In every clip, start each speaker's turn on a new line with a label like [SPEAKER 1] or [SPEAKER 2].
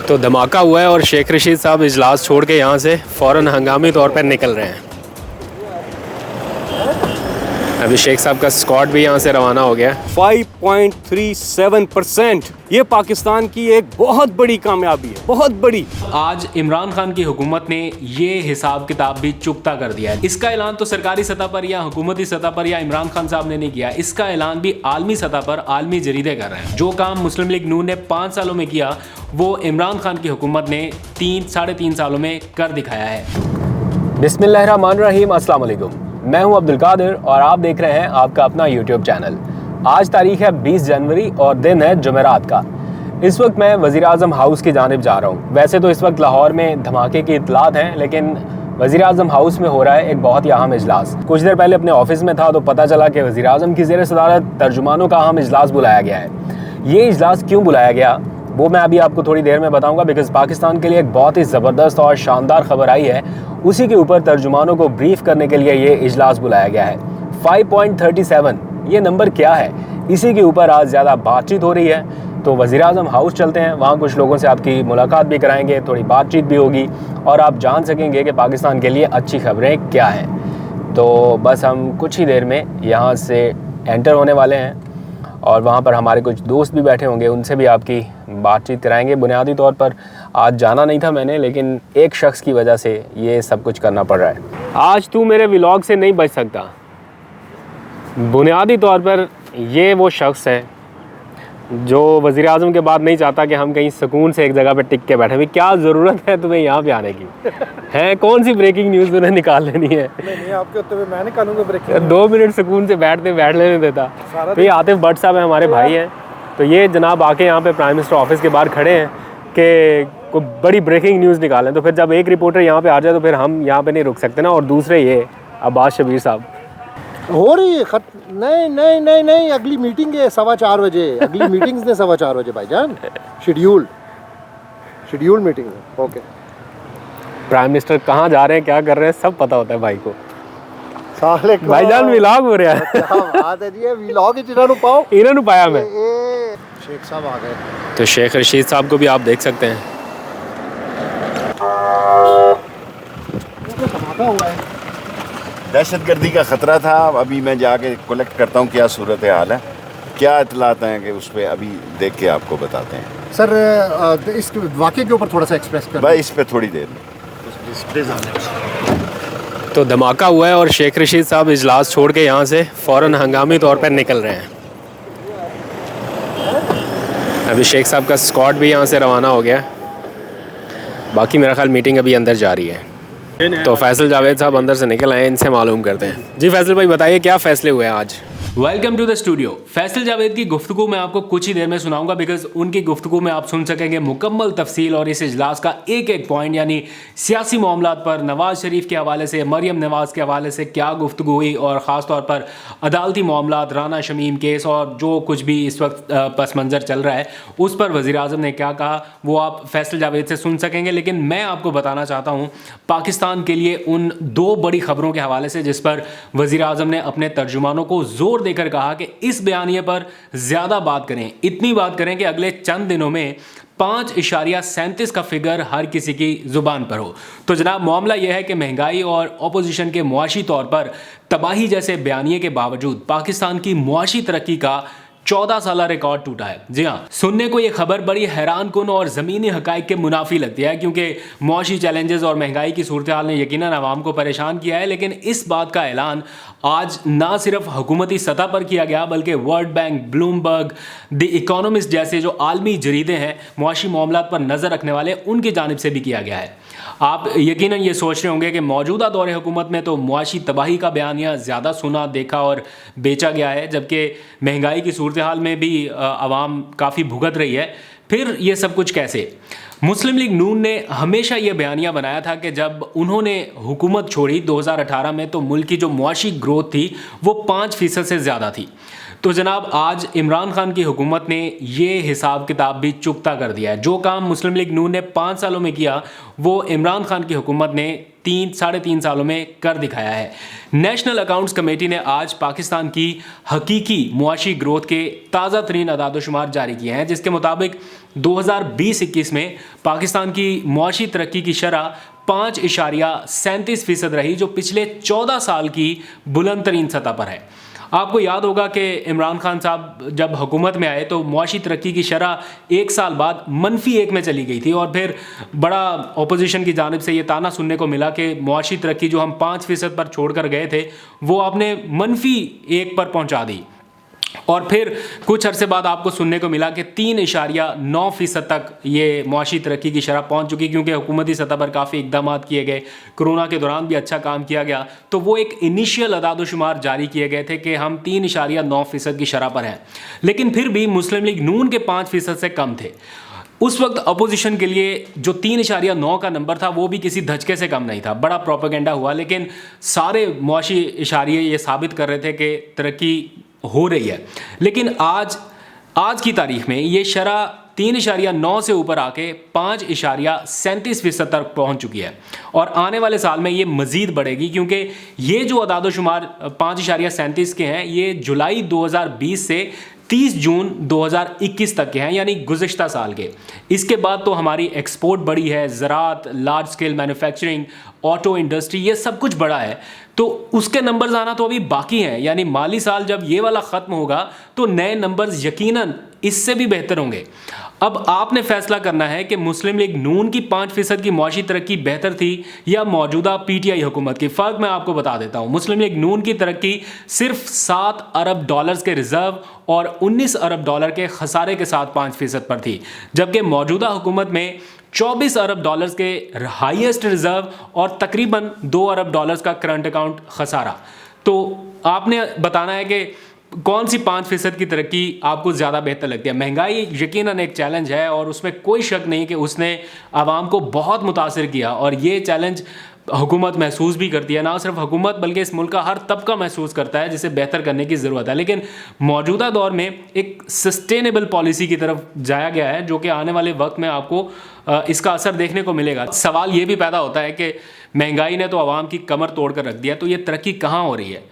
[SPEAKER 1] तो धमाका हुआ है और शेख रशीद साहब इजलास छोड़ के यहाँ से फ़ौरन हंगामी तौर पर निकल रहे हैं। अभी शेख साहब का स्क्वाड भी यहाँ से रवाना हो गया।
[SPEAKER 2] 5.37% ये पाकिस्तान की एक बहुत बड़ी कामयाबी है, बहुत बड़ी।
[SPEAKER 3] आज इमरान खान की हुकूमत ने ये हिसाब किताब भी चुकता कर दिया है। इसका ऐलान तो सरकारी सतह पर या हुकूमती सतह पर या इमरान खान साहब ने नहीं किया, इसका ऐलान भी आलमी सतह पर आलमी जरीदे कर रहे हैं। जो काम मुस्लिम लीग नून ने 5 सालों में किया वो इमरान खान की हुकूमत ने 3-3.5 सालों में कर दिखाया है।
[SPEAKER 1] बिस्मिल्लाहिर्रहमानिर्रहीम, अस्सलाम वालेकुम। मैं हूं अब्दुल कादिर और आप देख रहे हैं आपका अपना यूट्यूब चैनल। आज तारीख है 20 जनवरी और दिन है जुमेरात का। इस वक्त मैं वज़ीर आज़म हाउस की जानिब जा रहा हूं। वैसे तो इस वक्त लाहौर में धमाके की इत्तलात हैं, लेकिन वज़ीर आज़म हाउस में हो रहा है एक बहुत ही अहम इजलास। कुछ देर पहले अपने ऑफिस में था तो पता चला कि वज़ीर आज़म की ज़ेर सदारत तर्जुमानों का अहम इजलास बुलाया गया है। ये इजलास क्यों बुलाया गया वो मैं अभी आपको थोड़ी देर में बताऊंगा, बिकॉज़ पाकिस्तान के लिए एक बहुत ही ज़बरदस्त और शानदार खबर आई है। उसी के ऊपर तर्जुमानों को ब्रीफ करने के लिए ये इजलास बुलाया गया है। 5.37 ये नंबर क्या है, इसी के ऊपर आज ज़्यादा बातचीत हो रही है। तो वज़ीर आज़म हाउस चलते हैं, वहाँ कुछ लोगों से आपकी मुलाकात भी कराएंगे, थोड़ी बातचीत भी होगी और आप जान सकेंगे कि पाकिस्तान के लिए अच्छी खबरें क्या हैं। तो बस हम कुछ ही देर में यहाँ से एंटर होने वाले हैं और वहाँ पर हमारे कुछ दोस्त भी बैठे होंगे, उनसे भी आपकी बातचीत कराएंगे। बुनियादी तौर पर आज जाना नहीं था मैंने, लेकिन एक शख्स की वजह से ये सब कुछ करना पड़ रहा है। आज तू मेरे व्लॉग से नहीं बच सकता। बुनियादी तौर पर ये वो शख्स है जो वज़ीर आज़म के बाद नहीं चाहता कि हम कहीं सुकून से एक जगह पे टिक के बैठे। भाई क्या ज़रूरत है तुम्हें यहाँ पे आने की? है कौन सी ब्रेकिंग न्यूज़ तुम्हें निकाल लेनी है?
[SPEAKER 4] नहीं आपके होते हुए मैं निकालूंगा ब्रेकिंग।
[SPEAKER 1] 2 मिनट सुकून से बैठ लेने देता। तो ये आतिफ भट्ट साहब हैं, हमारे भाई हैं। तो ये जनाब आके यहाँ पे प्राइम मिनिस्टर ऑफिस के बाहर खड़े हैं कि कोई बड़ी ब्रेकिंग न्यूज़ निकालें। तो फिर जब एक रिपोर्टर यहाँ पे आ जाए तो फिर हम यहाँ पे नहीं रुक सकते ना। और दूसरे ये अब्बास शबीर साहब
[SPEAKER 4] हो रही है नहीं अगली मीटिंग है 4:15 बजे। अगली मीटिंग्स ने 4:15 बजे भाईजान, शेड्यूल मीटिंग है। ओके,
[SPEAKER 1] प्राइम मिनिस्टर कहाँ जा रहे हैं, क्या कर रहे हैं, सब पता होता है भाई को।
[SPEAKER 4] साले को
[SPEAKER 1] भाईजान व्लॉग हो रहा है।
[SPEAKER 4] क्या बात है जी, व्लॉग इन्होंने पाओ,
[SPEAKER 1] इन्होंने पाया मैं।
[SPEAKER 4] शेख साहब आ गए।
[SPEAKER 1] तो शेख रशीद साहब को भी आप देख सकते हैं।
[SPEAKER 4] धमाका हुआ है,
[SPEAKER 5] दहशतगर्दी का ख़तरा था। अभी मैं जाके कलेक्ट करता हूँ क्या सूरत हाल है, क्या इतलात हैं कि उस पर अभी देख के आपको बताते हैं।
[SPEAKER 4] सर इस वाक़े के ऊपर थोड़ा सा एक्सप्रेस कर
[SPEAKER 5] भाई इस पर थोड़ी देर में।
[SPEAKER 1] तो धमाका हुआ है और शेख रशीद साहब इजलास छोड़ के यहाँ से फ़ौरन हंगामी तौर पर निकल रहे हैं। अभी शेख साहब का स्क्वाड भी यहाँ से रवाना हो गया। बाकी मेरा ख्याल मीटिंग अभी अंदर जा रही है। तो फैसल जावेद साहब अंदर से निकल आए, इनसे मालूम करते हैं। जी फैसल भाई बताइए क्या फ़ैसले हुए हैं आज?
[SPEAKER 3] Welcome to the studio. Faisal Javed की गुफ्तगू मैं आपको कुछ ही देर में सुनाऊंगा, बिकॉज उनकी गुफ्तगू में आप सुन सकेंगे मुकम्मल तफसील और इस इजलास का एक एक पॉइंट, यानी सियासी मामलात पर नवाज शरीफ के हवाले से, मरियम नवाज के हवाले से क्या गुफ्तगू हुई और ख़ास तौर पर अदालती मामलात, राना शमीम केस और जो कुछ भी इस वक्त पस मंज़र चल रहा है उस पर वज़ीर आज़म ने क्या कहा वो आप फैसल जावेद से सुन सकेंगे। लेकिन मैं आपको बताना चाहता हूँ पाकिस्तान के लिए उन 2 बड़ी खबरों के हवाले से जिस पर वज़ीर आज़म ने अपने तर्जुमानों को जोर देकर कहा कि इस बयानिए पर ज्यादा बात करें, इतनी बात करें कि अगले चंद दिनों में 5.37 का फिगर हर किसी की जुबान पर हो। तो जनाब मामला यह है कि महंगाई और अपोजिशन के मुआशी तौर पर तबाही जैसे बयानिए के बावजूद पाकिस्तान की मुआशी तरक्की का 14 साल रिकॉर्ड टूटा है। जी हाँ, सुनने को ये खबर बड़ी हैरान कुन और ज़मीनी हकाइक के मुनाफी लगती है, क्योंकि मुआशी चैलेंजेस और महंगाई की सूरत हाल ने यकीनन आवाम को परेशान किया है। लेकिन इस बात का ऐलान आज ना सिर्फ हुकूमती सतह पर किया गया बल्कि world bank, Bloomberg, the economist जैसे जो आलमी जरीदे हैं मुआशी मामलात पर नज़र रखने वाले, उनकी जानिब से भी किया गया है। आप यकीनन ये सोच रहे होंगे कि मौजूदा दौर हुकूमत में तो मुआशी तबाही का बयानिया ज़्यादा सुना, देखा और बेचा गया है, जबकि महंगाई की सूरत हाल में भी आवाम काफ़ी भुगत रही है। फिर ये सब कुछ कैसे? मुस्लिम लीग नून ने हमेशा ये बयानिया बनाया था कि जब उन्होंने हुकूमत छोड़ी 2018 में तो मुल्क की जो मुआशी ग्रोथ थी वो 5% से ज़्यादा थी। तो जनाब आज इमरान खान की हुकूमत ने ये हिसाब किताब भी चुकता कर दिया है। जो काम मुस्लिम लीग नून ने 5 सालों में किया वो इमरान खान की हुकूमत ने 3-3.5 सालों में कर दिखाया है। नेशनल अकाउंट्स कमेटी ने आज पाकिस्तान की हकीकी मुआशी ग्रोथ के ताज़ा तरीन अदाद शुमार जारी किए हैं, जिसके मुताबिक 2020-21 में पाकिस्तान की मुआशी तरक्की की शरह 5.37% रही, जो पिछले 14 साल की बुलंद तरीन सतह पर है। आपको याद होगा कि इमरान खान साहब जब हुकूमत में आए तो मुआशी तरक्की की शरह 1 साल बाद -1 में चली गई थी, और फिर बड़ा अपोजिशन की जानिब से ये ताना सुनने को मिला कि मुआशी तरक्की जो हम 5% पर छोड़ कर गए थे वो आपने -1 पर पहुंचा दी। और फिर कुछ अरसे बाद आपको सुनने को मिला कि 3.9% तक ये मुआशी तरक्की की शरह पहुंच चुकी, क्योंकि हुकूमती सतह पर काफ़ी इकदाम किए गए, कोरोना के दौरान भी अच्छा काम किया गया। तो वो एक इनिशियल अदादोशुमार जारी किए गए थे कि हम 3.9% की शरह पर हैं, लेकिन फिर भी मुस्लिम लीग नून के 5% से कम थे। उस वक्त अपोजिशन के लिए जो 3.9 का नंबर था वो भी किसी धचके से कम नहीं था, बड़ा प्रोपेगेंडा हुआ, लेकिन सारे मुआशी इशारे ये साबित कर रहे थे कि तरक्की हो रही है। लेकिन आज की तारीख में ये शरह 3.9 से ऊपर आके 5.37% तक पहुंच चुकी है, और आने वाले साल में ये मज़ीद बढ़ेगी, क्योंकि ये जो अदादोशुमार 5.37 के हैं ये जुलाई 2020 से 30 जून 2021 तक के हैं, यानी गुज़िश्ता साल के। इसके बाद तो हमारी एक्सपोर्ट बढ़ी है, ज़राअत, large scale manufacturing, auto industry, ये सब कुछ बढ़ा है, तो उसके नंबर्स आना तो अभी बाकी हैं। यानी माली साल जब ये वाला ख़त्म होगा तो नए नंबर्स यकीनन इससे भी बेहतर होंगे। अब आपने फैसला करना है कि मुस्लिम लीग नून की 5% की मुआशी तरक्की बेहतर थी या मौजूदा पीटीआई हुकूमत की। फ़र्क मैं आपको बता देता हूँ। मुस्लिम लीग नून की तरक्की सिर्फ $7 अरब के रिजर्व और $19 अरब के खसारे के साथ 5% पर थी, जबकि मौजूदा हुकूमत में $24 अरब के हाईएस्ट रिजर्व और तकरीबन $2 अरब का करंट अकाउंट खसारा। तो आपने बताना है कि कौन सी 5% की तरक्की आपको ज़्यादा बेहतर लगती है। महंगाई यकीनन एक चैलेंज है और उसमें कोई शक नहीं कि उसने आवाम को बहुत मुतासिर किया, और ये चैलेंज हुकूमत महसूस भी करती है। ना सिर्फ हुकूमत बल्कि इस मुल्क का हर तबका महसूस करता है, जिसे बेहतर करने की ज़रूरत है। लेकिन मौजूदा दौर में एक सस्टेनेबल पॉलिसी की तरफ जाया गया है, जो कि आने वाले वक्त में आपको इसका असर देखने को मिलेगा। सवाल ये भी पैदा होता है कि महंगाई ने तो आवाम की कमर तोड़ कर रख दिया, तो ये तरक्की कहाँ हो रही है?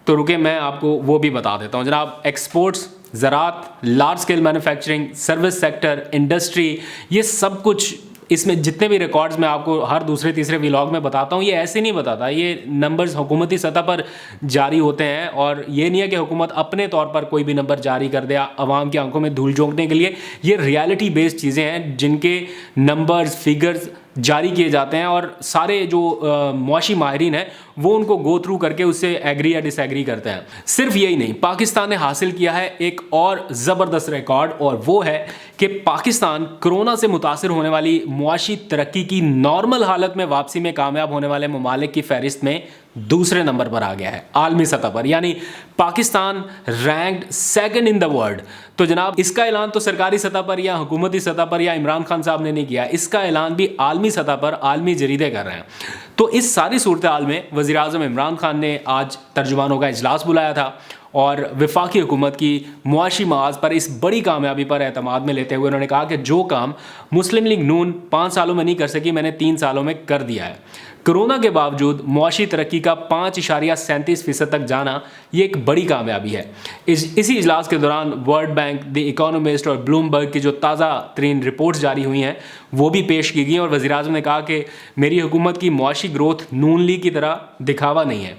[SPEAKER 3] तो रुके मैं आपको वो भी बता देता हूँ जनाब। एक्सपोर्ट्स, ज़राअत, large scale manufacturing, service sector, industry, ये सब कुछ, इसमें जितने भी रिकॉर्ड्स मैं आपको हर दूसरे तीसरे व्लॉग में बताता हूँ, ये ऐसे नहीं बताता। ये नंबर्स हुकूमती सतह पर जारी होते हैं, और ये नहीं है कि हुकूमत अपने तौर पर कोई भी नंबर जारी कर दे आवाम की आंखों में धूल झोंकने के लिए। ये रियलिटी बेस्ड चीज़ें हैं जिनके नंबर्स, फिगर्स जारी किए जाते हैं, और सारे जो मुआशी माहिरीन हैं वो उनको गो थ्रू करके उससे एग्री या डिसएग्री करते हैं। सिर्फ यही नहीं, पाकिस्तान ने हासिल किया है एक और ज़बरदस्त रिकॉर्ड, और वो है कि पाकिस्तान कोरोना से मुतासिर होने वाली मुआशी तरक्की की नॉर्मल हालत में वापसी में कामयाब होने वाले ममालिक की फहरिस्त में दूसरे नंबर पर आ गया है आलमी सतह पर, यानी Pakistan ranked 2nd in the world. तो जनाब, इसका ऐलान तो सरकारी सतह पर या हुकूमती सतह पर या इमरान खान साहब ने नहीं किया, इसका ऐलान भी आलमी सतह पर आलमी जरीदे कर रहे हैं। तो इस सारी सूरत हाल में वज़ीर आज़म इमरान खान ने आज तर्जुमानों का इजलास बुलाया था, और वफाकी हुकूमत की मुआशी महाज पर इस बड़ी कामयाबी पर एतमाद में लेते हुए उन्होंने कहा कि जो काम मुस्लिम लीग नून 5 सालों में नहीं कर सकी, मैंने 3 सालों में कर दिया है। कोरोना के बावजूद मुआशी तरक्की का 5.37% तक जाना, ये एक बड़ी कामयाबी है। इसी इजलास के दौरान वर्ल्ड बैंक, द इकोनॉमिस्ट और ब्लूमबर्ग की जो ताज़ा तरीन रिपोर्ट्स जारी हुई हैं वो भी पेश की गई, और वज़ीर आज़म ने कहा कि मेरी हुकूमत की मुआशी ग्रोथ नून लीग की तरह दिखावा नहीं है।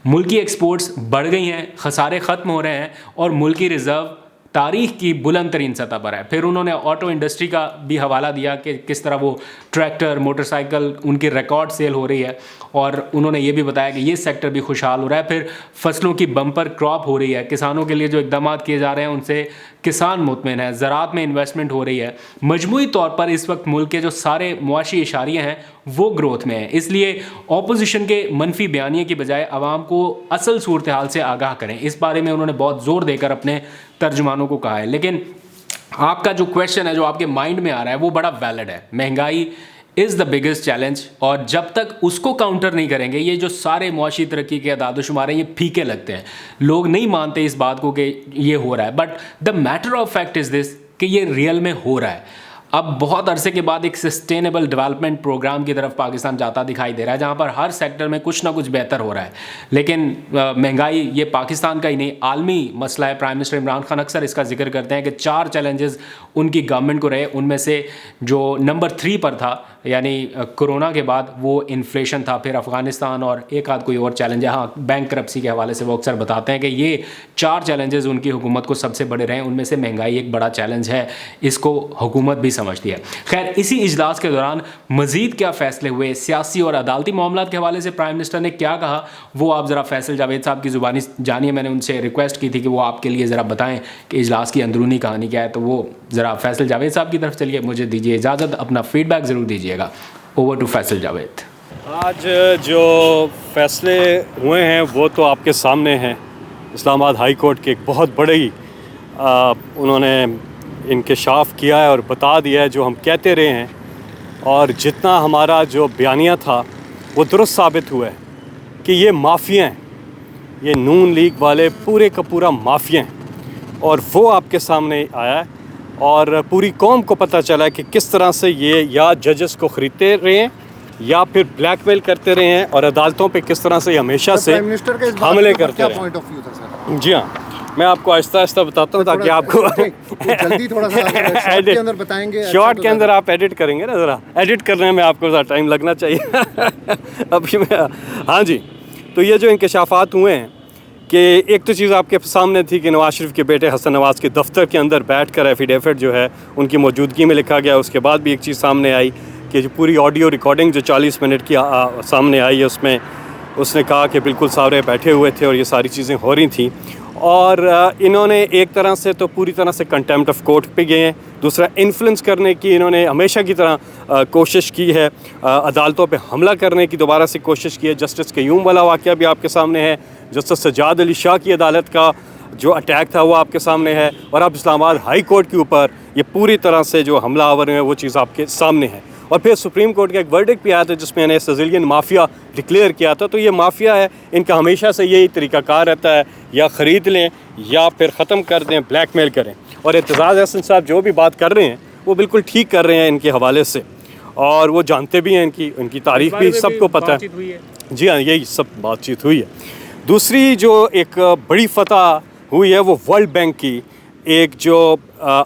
[SPEAKER 3] मुल्की एक्सपोर्ट्स बढ़ गई हैं, खसारे ख़त्म हो रहे हैं, और मुल्की रिज़र्व तारीख की बुलंद तरीन सतह पर है। फिर उन्होंने ऑटो इंडस्ट्री का भी हवाला दिया कि किस तरह वो ट्रैक्टर, मोटरसाइकिल, उनकी रिकॉर्ड सेल हो रही है, और उन्होंने ये भी बताया कि ये सेक्टर भी खुशहाल हो रहा है। फिर फसलों की बम्पर क्रॉप हो रही है, किसानों के लिए जो इकदाम किए जा रहे हैं उनसे किसान मुतमिन है, ज़राअत में इन्वेस्टमेंट हो रही है। मजमूई तौर पर इस वक्त मुल्क के जो सारे मुआशी इशारे हैं वो ग्रोथ में है। इसलिए अपोजिशन के मनफी बयानिए की बजाय आवाम को असल सूरत हाल से आगाह करें, इस बारे में उन्होंने बहुत ज़ोर देकर अपने तर्जुमानों को कहा है। लेकिन आपका जो क्वेश्चन है, जो आपके माइंड में आ रहा है, वो बड़ा वैलिड है। महंगाई इज़ द बिगेस्ट चैलेंज, और जब तक उसको काउंटर नहीं करेंगे, ये जो सारे मुआशी तरक्की के अदादोशुमार हैं ये फीके लगते हैं। लोग नहीं मानते इस बात को कि ये हो रहा है, but the matter of fact is this कि ये रियल में हो रहा है। अब बहुत अरसे के बाद एक सस्टेनेबल डेवलपमेंट प्रोग्राम की तरफ पाकिस्तान जाता दिखाई दे रहा है, जहां पर हर सेक्टर में कुछ ना कुछ बेहतर हो रहा है। लेकिन महंगाई ये पाकिस्तान का ही नहीं आलमी मसला है। प्राइम मिनिस्टर इमरान खान अक्सर इसका जिक्र करते हैं कि 4 चैलेंजेस उनकी गवर्नमेंट को रहे, उनमें से जो नंबर 3 पर था यानी कोरोना के बाद वो इन्फ्लेशन था, फिर अफगानिस्तान और एक आध कोई और चैलेंज है। हाँ, बैंक करप्सी के हवाले से वो अक्सर बताते हैं कि ये 4 चैलेंजेस उनकी हुकूमत को सबसे बड़े रहे, उनमें से महंगाई एक बड़ा चैलेंज है। इसको हुकूमत भी समझती है। खैर, इसी इजलास के दौरान मजीद क्या फैसले हुए, सियासी और अदालती मामलात के हवाले से प्राइम मिनिस्टर ने क्या कहा, वो आप ज़रा फैसल जावेद साहब की ज़ुबानी जानिए। मैंने उनसे रिक्वेस्ट की थी कि वो आपके लिए ज़रा बताएं कि इजलास की अंदरूनी कहानी क्या है, तो वो ज़रा फैसल जावेद साहब की तरफ चलिए। मुझे दीजिए इजाज़त, अपना फीडबैक ज़रूर दीजिएगा। Over to Faisal Javed.
[SPEAKER 2] आज जो फैसले हुए हैं वो तो आपके सामने हैं। इस्लामाबाद हाई कोर्ट के एक बहुत बड़ी उन्होंने इंकशाफ किया है और बता दिया है जो हम कहते रहे हैं, और जितना हमारा जो बयानिया था वो दुरुस्त साबित हुआ है कि ये माफिया हैं, ये नून लीग वाले पूरे का पूरा माफिया हैं। और वो आपके सामने आया है और पूरी कौम को पता चला है कि किस तरह से ये या जजेस को ख़रीदते रहे हैं या फिर ब्लैकमेल करते रहे हैं, और अदालतों पे किस तरह से हमेशा से हमले करते रहे हैं। जी हाँ, मैं आपको आहिस्ता आहिस्ता बताता हूँ ताकि आपको
[SPEAKER 4] जल्दी थोड़ा सा शॉर्ट के अंदर बताएंगे।
[SPEAKER 2] शॉर्ट के अंदर आप एडिट करेंगे ना, ज़रा एडिट करने में आपको ज़रा टाइम लगना चाहिए। अभी मैं हाँ जी, तो ये जो इंकशाफात हुए हैं कि एक तो चीज़ आपके सामने थी कि नवाज शरीफ के बेटे हसन नवाज़ के दफ्तर के अंदर बैठकर एफिडेविट जो है उनकी मौजूदगी में लिखा गया। उसके बाद भी एक चीज़ सामने आई कि जो पूरी ऑडियो रिकॉर्डिंग जो 40 मिनट की सामने आई है, उसमें उसने कहा कि बिल्कुल सारे बैठे हुए थे और ये सारी चीज़ें हो रही थी। और इन्होंने एक तरह से तो पूरी तरह से कंटेम्प्ट ऑफ कोर्ट पे गए हैं। दूसरा, इन्फ्लुएंस करने की इन्होंने हमेशा की तरह कोशिश की है, अदालतों पे हमला करने की दोबारा से कोशिश की है। जस्टिस क़य्यूम वाला वाक़या भी आपके सामने है, जस्टिस सज्जाद अली शाह की अदालत का जो अटैक था वो आपके सामने है, और अब इस्लामाबाद हाई कोर्ट के ऊपर ये पूरी तरह से जो हमला आवर है वो चीज़ आपके सामने है। और फिर सुप्रीम कोर्ट का एक वर्डिक्ट भी आया था जिसमें इन्हें सिजिलियन माफिया डिक्लेयर किया था। तो ये माफिया है, इनका हमेशा से यही तरीक़ाकार रहता है, या ख़रीद लें या फिर ख़त्म कर दें, ब्लैकमेल करें। और एतजाज़ अहसन साहब जो भी बात कर रहे हैं वो बिल्कुल ठीक कर रहे हैं इनके हवाले से, और वो जानते भी हैं, इनकी तारीख भी सबको पता है। जी हाँ, यही सब बातचीत हुई है। दूसरी जो एक बड़ी फतह हुई है वो वर्ल्ड बैंक की एक जो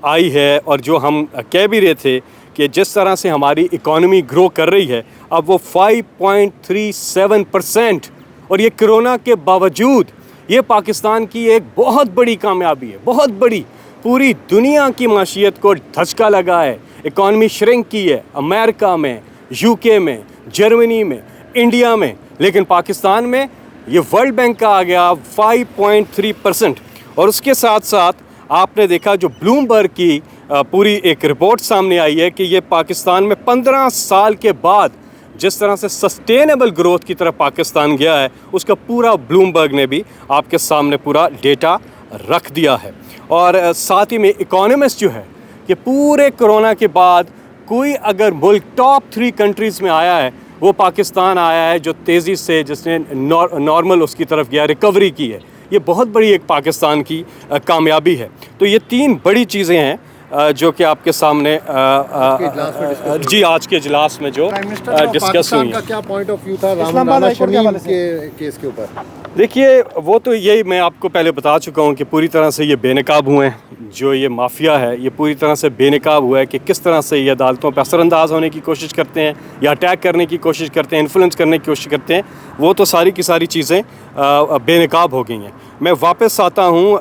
[SPEAKER 2] आई है, और जो हम कह भी रहे थे कि जिस तरह से हमारी इकॉनमी ग्रो कर रही है, अब वो 5.37%, और ये कोरोना के बावजूद ये पाकिस्तान की एक बहुत बड़ी कामयाबी है, बहुत बड़ी। पूरी दुनिया की माशियत को धचका लगा है, इकॉनमी श्रिंक की है, अमेरिका में, यूके में, जर्मनी में, इंडिया में, लेकिन पाकिस्तान में ये वर्ल्ड बैंक का आ गया 5.3%। और उसके साथ साथ आपने देखा जो ब्लूमबर्ग की पूरी एक रिपोर्ट सामने आई है कि ये पाकिस्तान में 15 साल के बाद जिस तरह से सस्टेनेबल ग्रोथ की तरफ पाकिस्तान गया है, उसका पूरा ब्लूमबर्ग ने भी आपके सामने पूरा डेटा रख दिया है। और साथ ही में इकोनॉमिस्ट जो है कि पूरे कोरोना के बाद कोई अगर मुल्क टॉप 3 कंट्रीज़ में आया है वो पाकिस्तान आया है, जो तेज़ी से जिसने नॉर्मल उसकी तरफ गया, रिकवरी की है। ये बहुत बड़ी एक पाकिस्तान की कामयाबी है। तो ये 3 बड़ी चीज़ें हैं जो कि आपके सामने जी आज के इजलास में जो डिस्कस हुई है।
[SPEAKER 4] क्या पॉइंट ऑफ व्यू था रामदाना शमीम के केस के ऊपर?
[SPEAKER 2] देखिए, वो तो यही मैं आपको पहले बता चुका हूँ कि पूरी तरह से ये बेनकाब हुए हैं। जो ये माफिया है ये पूरी तरह से बेनकाब हुआ है कि किस तरह से ये अदालतों पर असरअंदाज होने की कोशिश करते हैं, या अटैक करने की कोशिश करते हैं, इन्फ्लुएंस करने की कोशिश करते हैं। वो तो सारी की सारी चीज़ें बेनकाब हो गई हैं। मैं वापस आता हूँ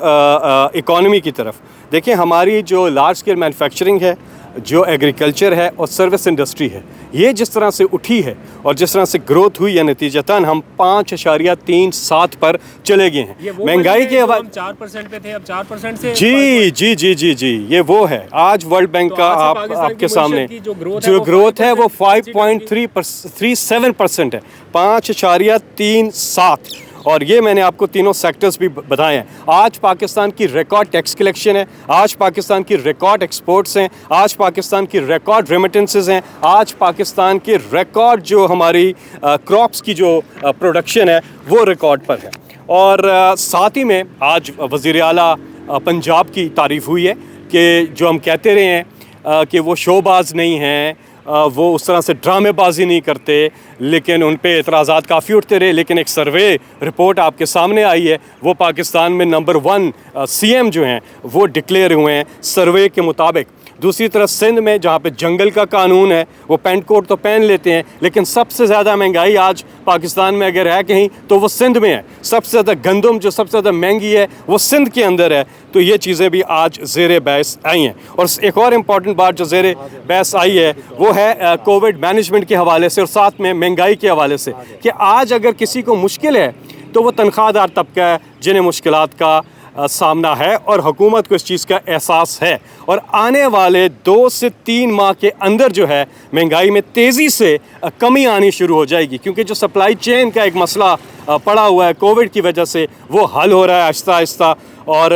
[SPEAKER 2] इकॉनमी की तरफ। देखिए, हमारी जो लार्ज स्केल मैन्युफैक्चरिंग है, जो एग्रीकल्चर है और सर्विस इंडस्ट्री है, ये जिस तरह से उठी है और जिस तरह से ग्रोथ हुई है, नतीजतन हम 5.37 पर चले गए हैं। महंगाई के हवाले
[SPEAKER 3] 4% पे थे, अब 4% से
[SPEAKER 2] जी जी जी जी जी ये वो है। आज वर्ल्ड बैंक का आपके सामने जो ग्रोथ है वो 5.37% है, 5.37। और ये मैंने आपको तीनों सेक्टर्स भी बताए हैं। आज पाकिस्तान की रिकॉर्ड टैक्स कलेक्शन है, आज पाकिस्तान की रिकॉर्ड एक्सपोर्ट्स हैं, आज पाकिस्तान की रिकॉर्ड रेमिटेंसेस हैं, आज पाकिस्तान की रिकॉर्ड जो हमारी क्रॉप्स की जो प्रोडक्शन है वो रिकॉर्ड पर है। और साथ ही में आज वज़ीर आला पंजाब की तारीफ़ हुई है कि जो हम कहते रहे हैं कि वो शोबाज नहीं हैं, वो उस तरह से ड्रामेबाजी नहीं करते, लेकिन उन पे एतराज़ात काफ़ी उठते रहे। लेकिन एक सर्वे रिपोर्ट आपके सामने आई है, वो पाकिस्तान में नंबर 1 CM जो हैं वो डिक्लेयर हुए हैं सर्वे के मुताबिक। दूसरी तरफ सिंध में जहाँ पे जंगल का कानून है, वो पेंट कोट तो पहन लेते हैं, लेकिन सबसे ज़्यादा महंगाई आज पाकिस्तान में अगर है कहीं तो वो सिंध में है। सबसे ज़्यादा गंदम जो सबसे ज़्यादा महंगी है वो सिंध के अंदर है। तो ये चीज़ें भी आज ज़ेर बहस आई हैं। और एक और इम्पॉर्टेंट बात जो ज़ेर बहस आई है वो है कोविड मैनेजमेंट के हवाले से और साथ में महंगाई के हवाले से, कि आज अगर किसी को मुश्किल है तो वो तनख्वाहदार तबका है जिन्हें मुश्किलात का सामना है, और हुकूमत को इस चीज़ का एहसास है। और आने वाले 2 से 3 माह के अंदर जो है महंगाई में तेज़ी से कमी आनी शुरू हो जाएगी, क्योंकि जो सप्लाई चेन का एक मसला पड़ा हुआ है कोविड की वजह से, वो हल हो रहा है आहिस्ता आहिस्ता। और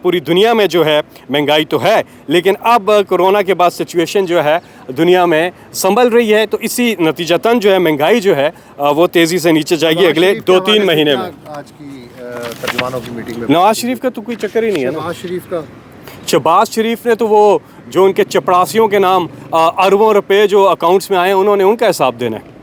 [SPEAKER 2] पूरी दुनिया में जो है महंगाई तो है, लेकिन अब कोरोना के बाद सिचुएशन जो है दुनिया में संभल रही है, तो इसी नतीजतन जो है महंगाई जो है वो तेज़ी से नीचे जाएगी अगले 2-3 महीने में।
[SPEAKER 4] आज की तर्जुमानों की मीटिंग में
[SPEAKER 2] नवाज शरीफ का तो कोई चक्कर ही नहीं है ना।
[SPEAKER 4] नवाज शरीफ का,
[SPEAKER 2] शहबाज शरीफ ने तो वो जो उनके चपरासियों के नाम अरबों रुपए जो अकाउंट्स में आए हैं, उन्होंने उनका हिसाब देना है।